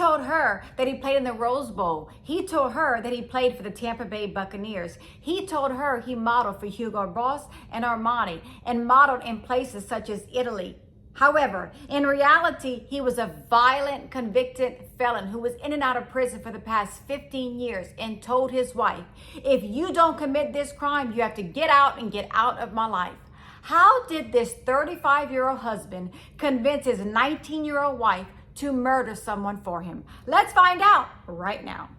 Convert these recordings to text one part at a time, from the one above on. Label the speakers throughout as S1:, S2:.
S1: told her that he played in the Rose Bowl. He told her that he played for the Tampa Bay Buccaneers. He told her he modeled for Hugo Boss and Armani and modeled in places such as Italy. However, in reality, he was a violent, convicted felon who was in and out of prison for the past 15 years and told his wife, if you don't commit this crime, you have to get out and get out of my life. How did this 35-year-old husband convince his 19-year-old wife to murder someone for him? Let's find out right now.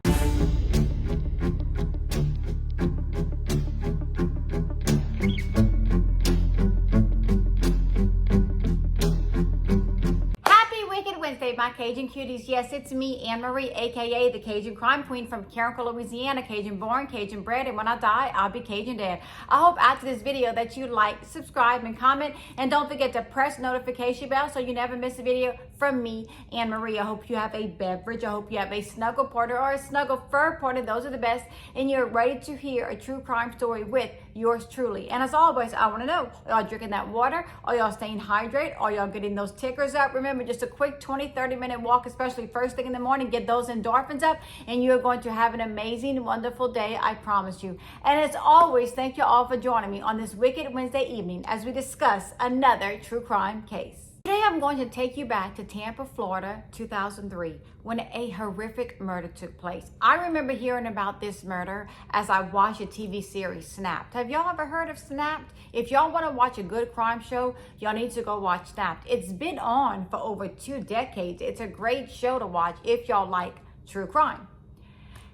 S1: Wednesday, my Cajun cuties. Yes, it's me, Anne Marie, aka the Cajun Crime Queen from Carriacou, Louisiana. Cajun born, Cajun bred, and when I die, I'll be Cajun dead. I hope after this video that you like, subscribe, and comment, and don't forget to press notification bell so you never miss a video from me, Anne Marie. I hope you have a beverage. I hope you have a snuggle porter or a snuggle fur porter. Those are the best, and you're ready to hear a true crime story with yours truly. And as always, I want to know, are y'all drinking that water? Are y'all staying hydrated? Are y'all getting those tickers up? Remember, just a quick 20-30 minute walk, especially first thing in the morning, get those endorphins up, and you're going to have an amazing, wonderful day, I promise you. And as always, thank you all for joining me on this Wicked Wednesday evening as we discuss another true crime case. Today, I'm going to take you back to Tampa, Florida, 2003, when a horrific murder took place. I remember hearing about this murder as I watched a TV series, Snapped. Have y'all ever heard of Snapped? If y'all want to watch a good crime show, y'all need to go watch Snapped. It's been on for over 2 decades. It's a great show to watch if y'all like true crime.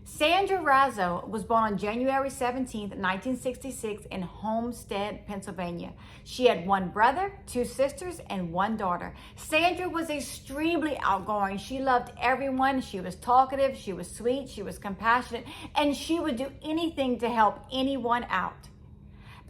S1: Sandra Razzo was born on January 17, 1966 in Homestead, Pennsylvania. She had 1 brother, 2 sisters, and 1 daughter. Sandra was extremely outgoing. She loved everyone. She was talkative, she was sweet, she was compassionate, and she would do anything to help anyone out.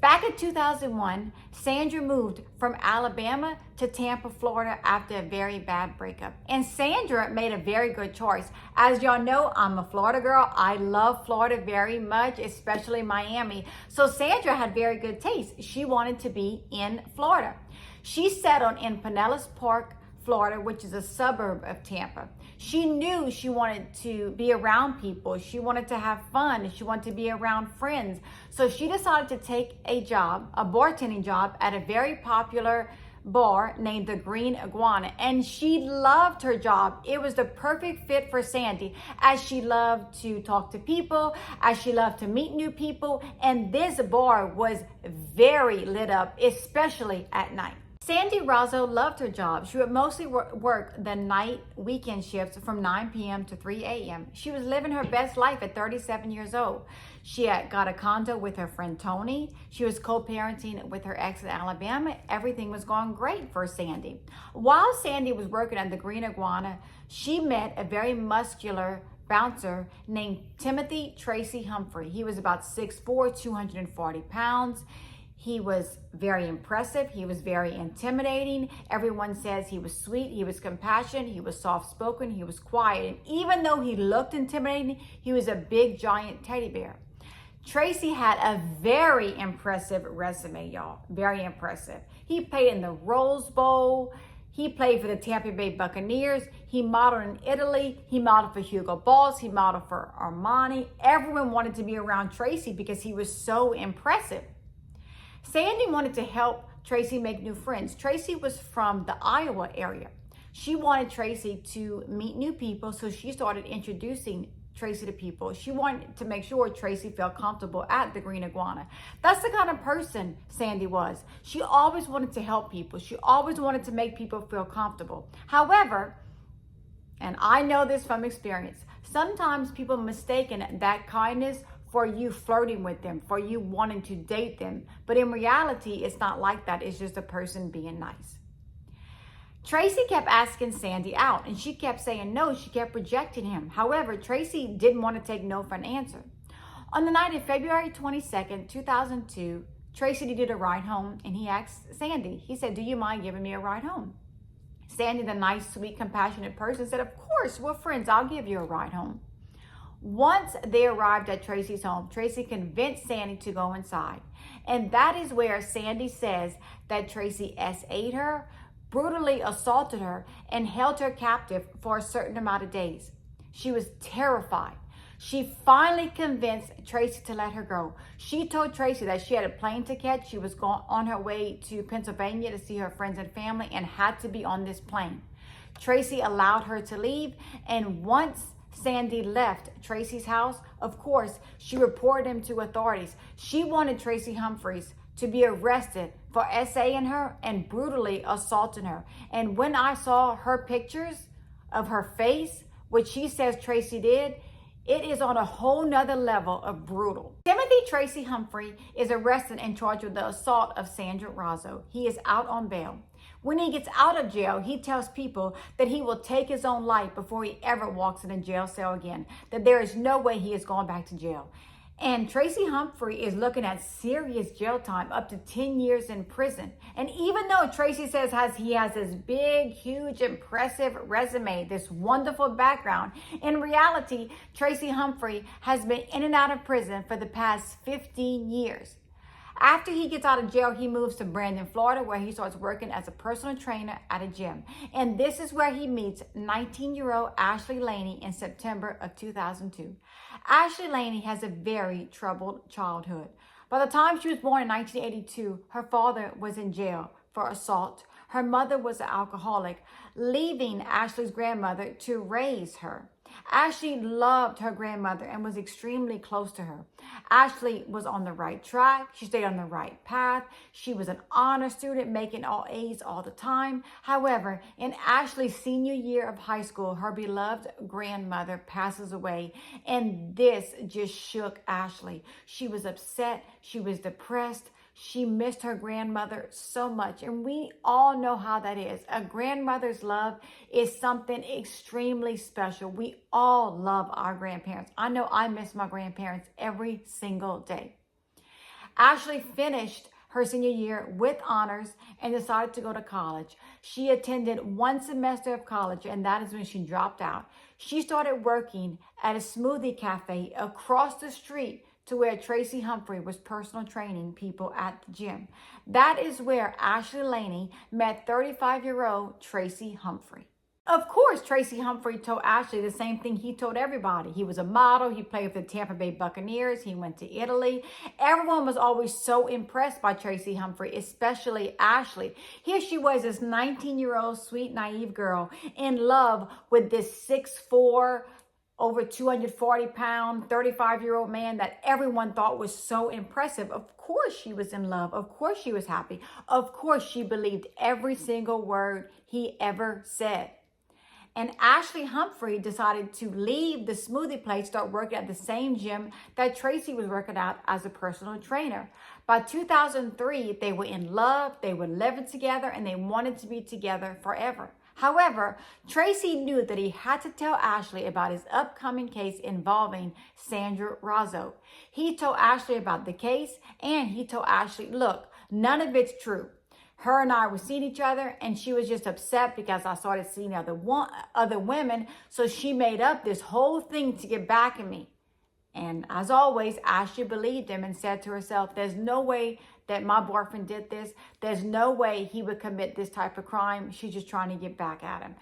S1: Back in 2001, Sandra moved from Alabama to Tampa, Florida after a very bad breakup. And Sandra made a very good choice. As y'all know, I'm a Florida girl. I love Florida very much, especially Miami. So Sandra had very good taste. She wanted to be in Florida. She settled in Pinellas Park, Florida, which is a suburb of Tampa. She knew she wanted to be around people. She wanted to have fun. She wanted to be around friends. So she decided to take a job, a bartending job at a very popular bar named the Green Iguana. And she loved her job. It was the perfect fit for Sandy, as she loved to talk to people, as she loved to meet new people. And this bar was very lit up, especially at night. Sandy Razzo loved her job. She would mostly work the night weekend shifts from 9 p.m. to 3 a.m. She was living her best life at 37 years old. She had got a condo with her friend Tony. She was co-parenting with her ex in Alabama. Everything was going great for Sandy. While Sandy was working at the Green Iguana, she met a very muscular bouncer named Timothy Tracy Humphrey. He was about 6'4", 240 pounds. He was very impressive. He was very intimidating. Everyone says he was sweet. He was compassionate. He was soft-spoken. He was quiet. And even though he looked intimidating, he was a big, giant teddy bear. Tracy had a very impressive resume, y'all. Very impressive. He played in the Rose Bowl. He played for the Tampa Bay Buccaneers. He modeled in Italy. He modeled for Hugo Boss. He modeled for Armani. Everyone wanted to be around Tracy because he was so impressive. Sandy wanted to help Tracy make new friends. Tracy was from the Iowa area. She wanted Tracy to meet new people, so she started introducing Tracy to people. She wanted to make sure Tracy felt comfortable at the Green Iguana. That's the kind of person Sandy was. She always wanted to help people. She always wanted to make people feel comfortable. However, and I know this from experience, sometimes people mistaken that kindness for you flirting with them, for you wanting to date them. But in reality, it's not like that. It's just a person being nice. Tracy kept asking Sandy out, and she kept saying no. She kept rejecting him. However, Tracy didn't want to take no for an answer. On the night of February 22nd, 2002, Tracy needed a ride home, and he asked Sandy, he said, "Do you mind giving me a ride home?" Sandy, the nice, sweet, compassionate person, said, "Of course, we're friends. I'll give you a ride home." Once they arrived at Tracy's home, Tracy convinced Sandy to go inside. And that is where Sandy says that Tracy S.'ed her, brutally assaulted her and held her captive for a certain amount of days. She was terrified. She finally convinced Tracy to let her go. She told Tracy that she had a plane to catch. She was going on her way to Pennsylvania to see her friends and family and had to be on this plane. Tracy allowed her to leave, and once Sandy left Tracy's house, of course, she reported him to authorities. She wanted Tracy Humphreys to be arrested for SAing her and brutally assaulting her. And when I saw her pictures of her face, what she says Tracy did, it is on a whole nother level of brutal. Timothy Tracy Humphrey is arrested and charged with the assault of Sandra Razzo. He is out on bail. When he gets out of jail, he tells people that he will take his own life before he ever walks in a jail cell again, that there is no way he is going back to jail. And Tracy Humphrey is looking at serious jail time, up to 10 years in prison. And even though Tracy says he has this big, huge, impressive resume, this wonderful background, in reality, Tracy Humphrey has been in and out of prison for the past 15 years. After he gets out of jail, he moves to Brandon, Florida, where he starts working as a personal trainer at a gym. And this is where he meets 19-year-old Ashley Laney in September of 2002. Ashley Laney has a very troubled childhood. By the time she was born in 1982, her father was in jail for assault. Her mother was an alcoholic, leaving Ashley's grandmother to raise her. Ashley loved her grandmother and was extremely close to her. Ashley was on the right track. She stayed on the right path. She was an honor student, making all A's all the time. However, in Ashley's senior year of high school, her beloved grandmother passes away, and this just shook Ashley. She was upset. She was depressed. She missed her grandmother so much. And we all know how that is. A grandmother's love is something extremely special. We all love our grandparents. I know I miss my grandparents every single day. Ashley finished her senior year with honors and decided to go to college. She attended one semester of college, and that is when she dropped out. She started working at a smoothie cafe across the street to where Tracy Humphrey was personal training people at the gym. That is where Ashley Laney met 35-year-old Tracy Humphrey. Of course, Tracy Humphrey told Ashley the same thing he told everybody. He was a model. He played for the Tampa Bay Buccaneers. He went to Italy. Everyone was always so impressed by Tracy Humphrey, especially Ashley. Here she was, this 19-year-old sweet, naive girl in love with this 6'4", over 240-pound, 35-year-old man that everyone thought was so impressive. Of course she was in love. Of course she was happy. Of course she believed every single word he ever said. And Ashley Humphrey decided to leave the smoothie place, start working at the same gym that Tracy was working at as a personal trainer. By 2003, they were in love, they were living together, and they wanted to be together forever. However, Tracy knew that he had to tell Ashley about his upcoming case involving Sandra Razzo. He told Ashley about the case, and he told Ashley, look, none of it's true. Her and I were seeing each other, and she was just upset because I started seeing other women, so she made up this whole thing to get back at me. And as always, Ashley believed him and said to herself, there's no way that my boyfriend did this. There's no way he would commit this type of crime. She's just trying to get back at him.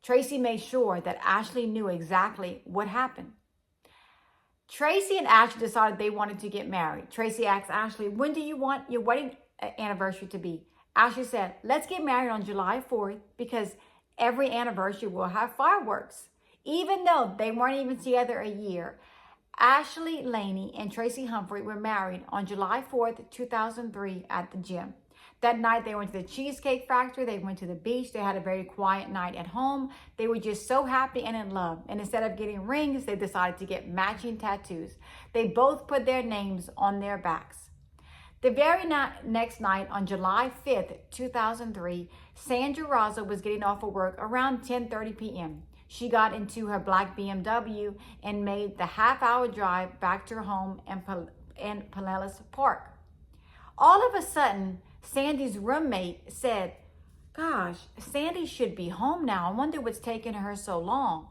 S1: Tracy made sure that Ashley knew exactly what happened. Tracy and Ashley decided they wanted to get married. Tracy asked Ashley, when do you want your wedding anniversary to be? Ashley said, let's get married on July 4th because every anniversary will have fireworks. Even though they weren't even together a year, Ashley Laney and Tracy Humphrey were married on July 4th, 2003 at the gym. That night, they went to the Cheesecake Factory. They went to the beach. They had a very quiet night at home. They were just so happy and in love. And instead of getting rings, they decided to get matching tattoos. They both put their names on their backs. The very next night, on July 5th, 2003, Sandra Razzo was getting off of work around 10:30 p.m. She got into her black BMW and made the half-hour drive back to her home in Pinellas Park. All of a sudden, Sandy's roommate said, gosh, Sandy should be home now. I wonder what's taking her so long.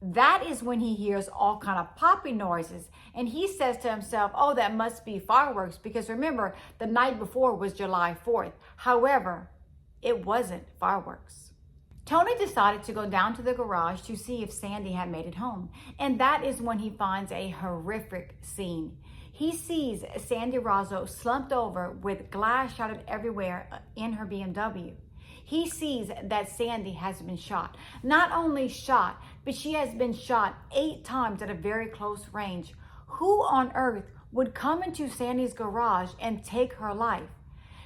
S1: That is when he hears all kind of popping noises. And he says to himself, oh, that must be fireworks. Because remember, the night before was July 4th. However, It wasn't fireworks. Tony decided to go down to the garage to see if Sandy had made it home. And that is when he finds a horrific scene. He sees Sandy Razzo slumped over with glass shattered everywhere in her BMW. He sees that Sandy has been shot. Not only shot, but she has been shot 8 times at a very close range. Who on earth would come into Sandy's garage and take her life?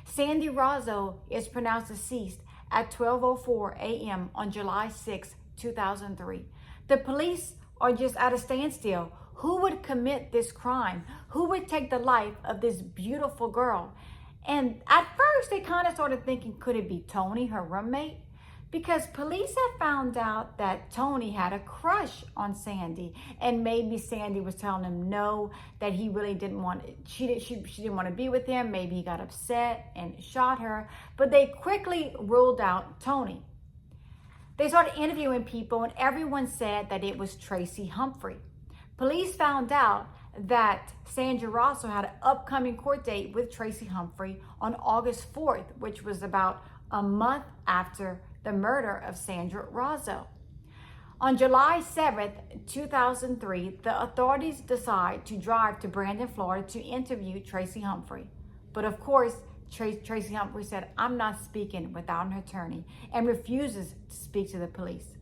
S1: Sandy Razzo is pronounced deceased at 12:04 a.m. on July 6, 2003. The police are just at a standstill. Who would commit this crime? Who would take the life of this beautiful girl? And at first, they kind of started thinking, could it be Tony, her roommate? Because police had found out that Tony had a crush on Sandy, and maybe Sandy was telling him no, that he really didn't want, she didn't want to be with him. Maybe he got upset and shot her, but they quickly ruled out Tony. They started interviewing people, and everyone said that it was Tracy Humphrey. Police found out that Sandy Razzo had an upcoming court date with Tracy Humphrey on August 4th, which was about a month after the murder of Sandra Razzo. On July 7th, 2003, the authorities decide to drive to Brandon, Florida to interview Tracy Humphrey. But of course, Tracy Humphrey said, "I'm not speaking without an attorney," and refuses to speak to the police.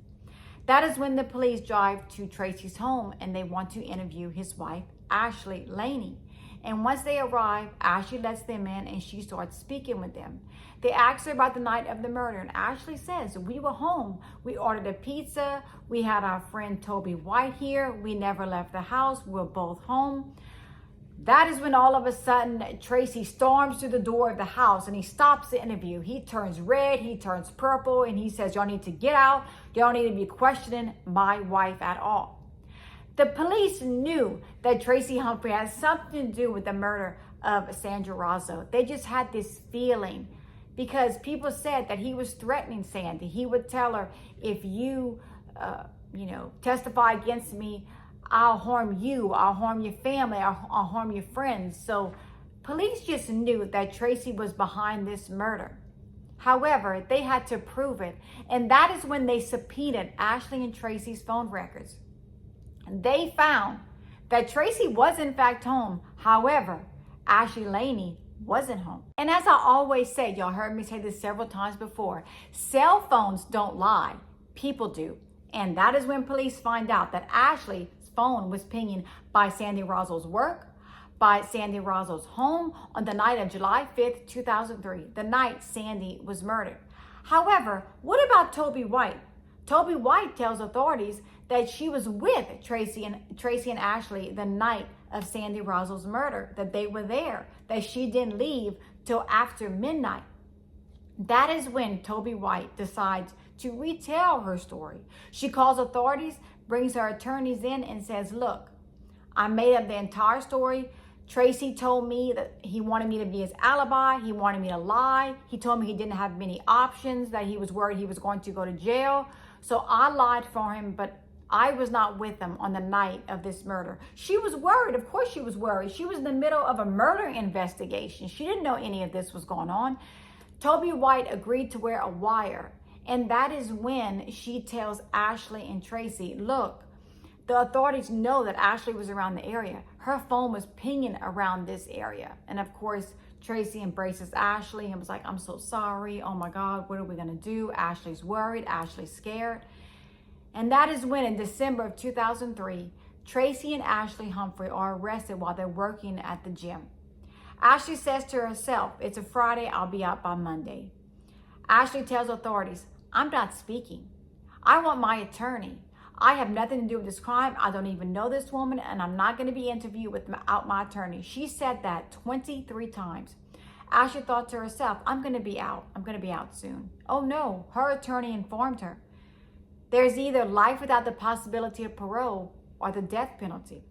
S1: That is when the police drive to Tracy's home and they want to interview his wife, Ashley Laney. And once they arrive, Ashley lets them in and she starts speaking with them. They ask her about the night of the murder, and Ashley says, "We were home. We ordered a pizza. We had our friend Toby White here. We never left the house. We were both home." That is when all of a sudden Tracy storms through the door of the house and he stops the interview. He turns red, he turns purple, and he says, "Y'all need to get out. Y'all need to be questioning my wife at all." The police knew that Tracy Humphrey had something to do with the murder of Sandra Razzo. They just had this feeling because people said that he was threatening Sandy. He would tell her, "If you, testify against me, I'll harm you, I'll harm your family, I'll harm your friends." So police just knew that Tracy was behind this murder. However, they had to prove it. And that is when they subpoenaed Ashley and Tracy's phone records. They found that Tracy was in fact home. However, Ashley Laney wasn't home. And as I always say, y'all heard me say this several times before, cell phones don't lie, people do. And that is when police find out that Ashley's phone was pinging by Sandy Razzo's work, by Sandy Razzo's home on the night of July 5th, 2003, the night Sandy was murdered. However, what about Toby White? Toby White tells authorities that she was with Tracy and Ashley the night of Sandy Razzo's murder, that they were there, that she didn't leave till after midnight. That is when Toby White decides to retell her story. She calls authorities, brings her attorneys in and says, "Look, I made up the entire story. Tracy told me that he wanted me to be his alibi. He wanted me to lie. He told me he didn't have many options, that he was worried he was going to go to jail. So I lied for him, but I was not with him on the night of this murder." She was worried. Of course she was worried. She was in the middle of a murder investigation. She didn't know any of this was going on. Toby White agreed to wear a wire. And that is when she tells Ashley and Tracy, "Look, the authorities know that Ashley was around the area. Her phone was pinging around this area." And of course, Tracy embraces Ashley and was like, "I'm so sorry. Oh my God, what are we gonna do?" Ashley's worried, Ashley's scared. And that is when in December of 2003, Tracy and Ashley Humphrey are arrested while they're working at the gym. Ashley says to herself, "It's a Friday, I'll be out by Monday." Ashley tells authorities, "I'm not speaking. I want my attorney. I have nothing to do with this crime. I don't even know this woman, and I'm not going to be interviewed without my attorney." She said that 23 times. Ashley thought to herself, "I'm going to be out. I'm going to be out soon." Oh no, her attorney informed her, there's either life without the possibility of parole or the death penalty.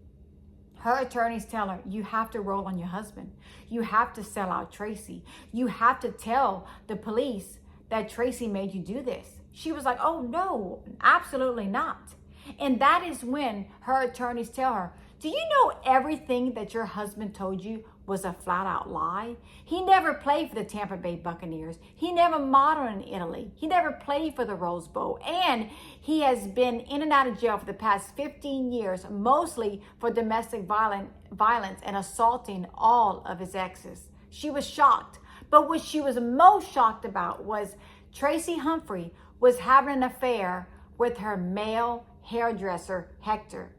S1: Her attorneys tell her, "You have to roll on your husband. You have to sell out Tracy. You have to tell the police that Tracy made you do this." She was like, "Oh no, absolutely not." And that is when her attorneys tell her, "Do you know everything that your husband told you was a flat out lie. He never played for the Tampa Bay Buccaneers. He never modeled in Italy. He never played for the Rose Bowl. And he has been in and out of jail for the past 15 years, mostly for domestic violence and assaulting all of his exes. She was shocked. But what she was most shocked about was Tracy Humphrey was having an affair with her male hairdresser, Hector.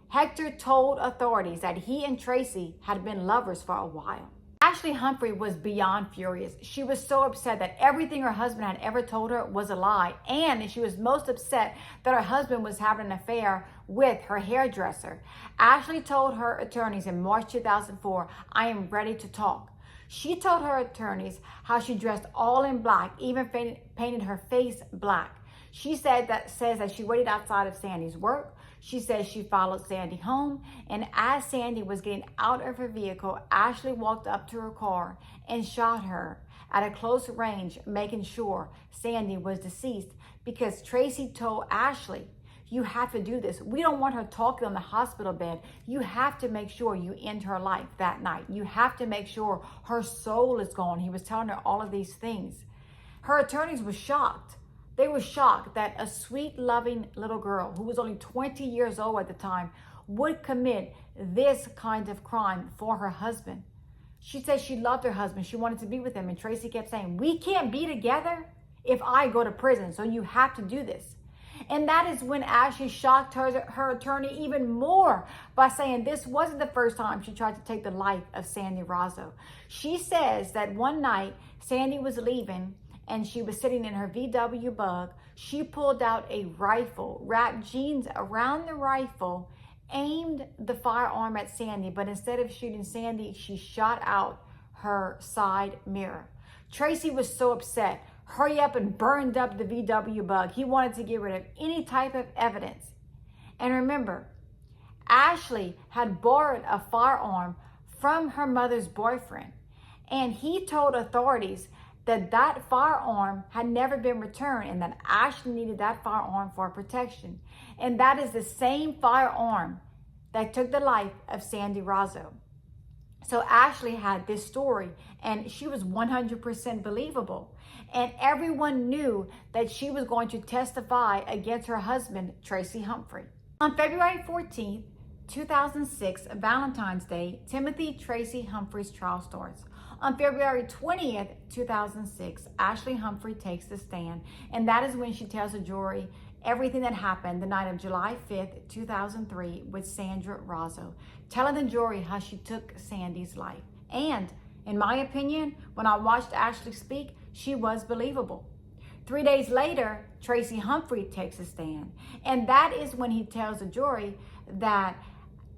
S1: Hector told authorities that he and Tracy had been lovers for a while. Ashley Humphrey was beyond furious. She was so upset that everything her husband had ever told her was a lie. And she was most upset that her husband was having an affair with her hairdresser. Ashley told her attorneys in March 2004, "I am ready to talk." She told her attorneys how she dressed all in black, even painted her face black. She says that she waited outside of Sandy's work. She says she followed Sandy home, and as Sandy was getting out of her vehicle, Ashley walked up to her car and shot her at a close range, making sure Sandy was deceased, because Tracy told Ashley, "You have to do this. We don't want her talking on the hospital bed. You have to make sure you end her life that night. You have to make sure her soul is gone." He was telling her all of these things. Her attorneys were shocked. They were shocked that a sweet, loving little girl who was only 20 years old at the time would commit this kind of crime for her husband. She said she loved her husband. She wanted to be with him. And Tracy kept saying, "We can't be together if I go to prison, so you have to do this." And that is when Ashley shocked her attorney even more by saying this wasn't the first time she tried to take the life of Sandy Razzo. She says that one night Sandy was leaving and she was sitting in her VW Bug. She pulled out a rifle, wrapped jeans around the rifle, aimed the firearm at Sandy, but instead of shooting Sandy, she shot out her side mirror. Tracy was so upset. Hurry up and burned up the VW Bug. He wanted to get rid of any type of evidence. And remember, Ashley had borrowed a firearm from her mother's boyfriend, and he told authorities that that firearm had never been returned and that Ashley needed that firearm for protection. And that is the same firearm that took the life of Sandy Razzo. So Ashley had this story, and she was 100% believable. And everyone knew that she was going to testify against her husband, Tracy Humphrey. On February 14th, 2006, Valentine's Day, Timothy Tracy Humphrey's trial starts. On February 20th, 2006, Ashley Humphrey takes the stand, and that is when she tells the jury everything that happened the night of July 5th, 2003 with Sandra Razzo, telling the jury how she took Sandy's life. And in my opinion, when I watched Ashley speak, she was believable. 3 days later, Tracy Humphrey takes a stand, and that is when he tells the jury that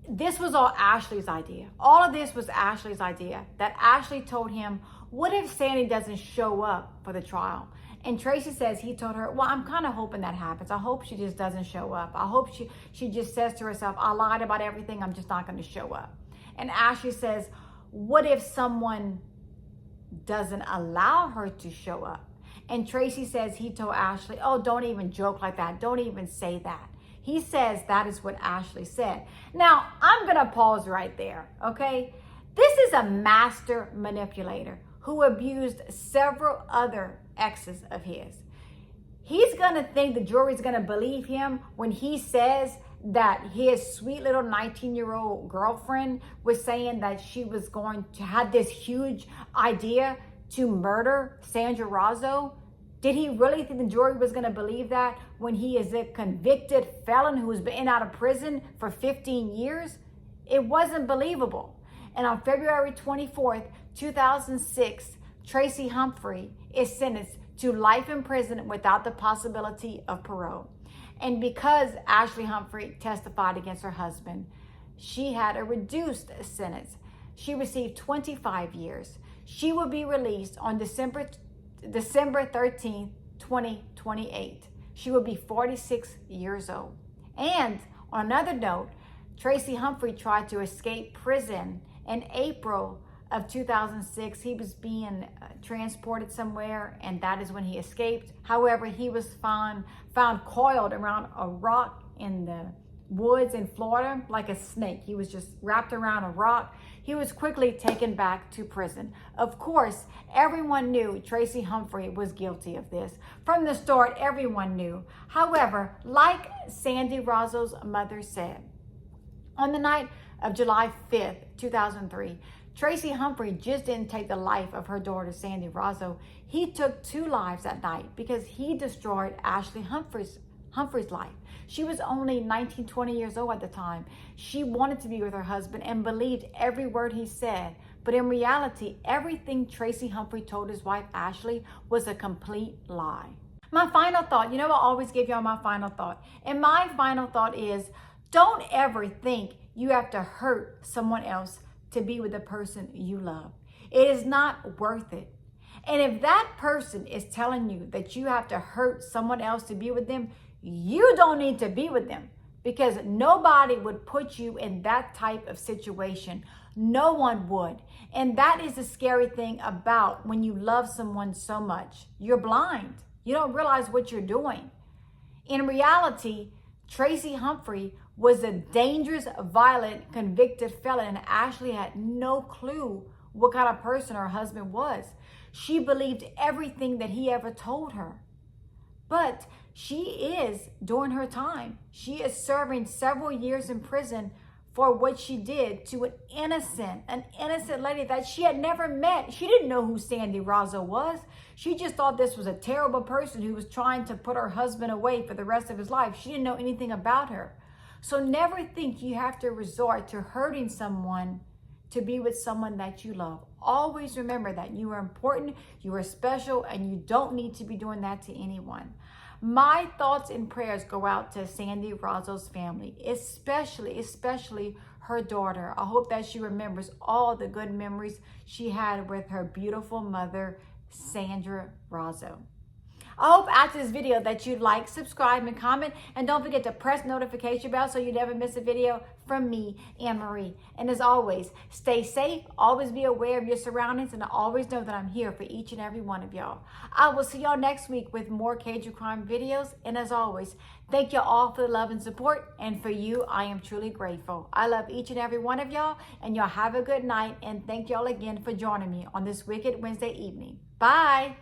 S1: this was all Ashley's idea. All of this was Ashley's idea, that Ashley told him, "What if Sandy doesn't show up for the trial?" And Tracy says he told her, "Well, I'm kind of hoping that happens. I hope she just doesn't show up. I hope she just says to herself, I lied about everything. I'm just not going to show up." And Ashley says, "What if someone doesn't allow her to show up?" And Tracy says he told Ashley, "Oh, don't even joke like that. Don't even say that." He says that is what Ashley said. Now, I'm going to pause right there, okay? This is a master manipulator who abused several other exes of his. He's going to think the jury's going to believe him when he says that his sweet little 19-year-old girlfriend was saying that she was going to have this huge idea to murder Sandra Razzo. Did he really think the jury was going to believe that when he is a convicted felon who's been out of prison for 15 years? It wasn't believable. And on February 24th, 2006, Tracy Humphrey is sentenced to life in prison without the possibility of parole. And because Ashley Humphrey testified against her husband, she had a reduced sentence. She received 25 years. She will be released on December 13th, 2028. She will be 46 years old. And on another note, Tracy Humphrey tried to escape prison in April of 2006. He was being transported somewhere, and that is when he escaped. However, he was found coiled around a rock in the woods in Florida like a snake. He was just wrapped around a rock. He was quickly taken back to prison. Of course, everyone knew Tracy Humphrey was guilty of this. From the start, everyone knew. However, like Sandy Rozzo's mother said, on the night of July 5th, 2003, Tracy Humphrey just didn't take the life of her daughter, Sandy Rozzo. He took 2 lives that night because he destroyed Ashley Humphrey's life. She was only 19, 20 years old at the time. She wanted to be with her husband and believed every word he said. But in reality, everything Tracy Humphrey told his wife, Ashley, was a complete lie. My final thought, I always give y'all my final thought. And my final thought is, don't ever think you have to hurt someone else to be with the person you love. It is not worth it. And if that person is telling you that you have to hurt someone else to be with them, you don't need to be with them, because nobody would put you in that type of situation. No one would. And that is the scary thing about when you love someone so much. You're blind. You don't realize what you're doing. In reality, Tracy Humphrey was a dangerous, violent, convicted felon, and Ashley had no clue what kind of person her husband was. She believed everything that he ever told her. But she is, during her time, she is serving several years in prison for what she did to an innocent lady that she had never met. She didn't know who Sandy Rozzo was. She just thought this was a terrible person who was trying to put her husband away for the rest of his life. She didn't know anything about her. So never think you have to resort to hurting someone to be with someone that you love. Always remember that you are important, you are special, and you don't need to be doing that to anyone. My thoughts and prayers go out to Sandy Rozzo's family, especially her daughter. I hope that she remembers all the good memories she had with her beautiful mother, Sandra Rozzo. I hope after this video that you like, subscribe, and comment. And don't forget to press notification bell so you never miss a video from me, Anne Marie. And as always, stay safe, always be aware of your surroundings, and always know that I'm here for each and every one of y'all. I will see y'all next week with more Cajun Crime videos. And as always, thank y'all all for the love and support. And for you, I am truly grateful. I love each and every one of y'all. And y'all have a good night. And thank y'all again for joining me on this Wicked Wednesday evening. Bye.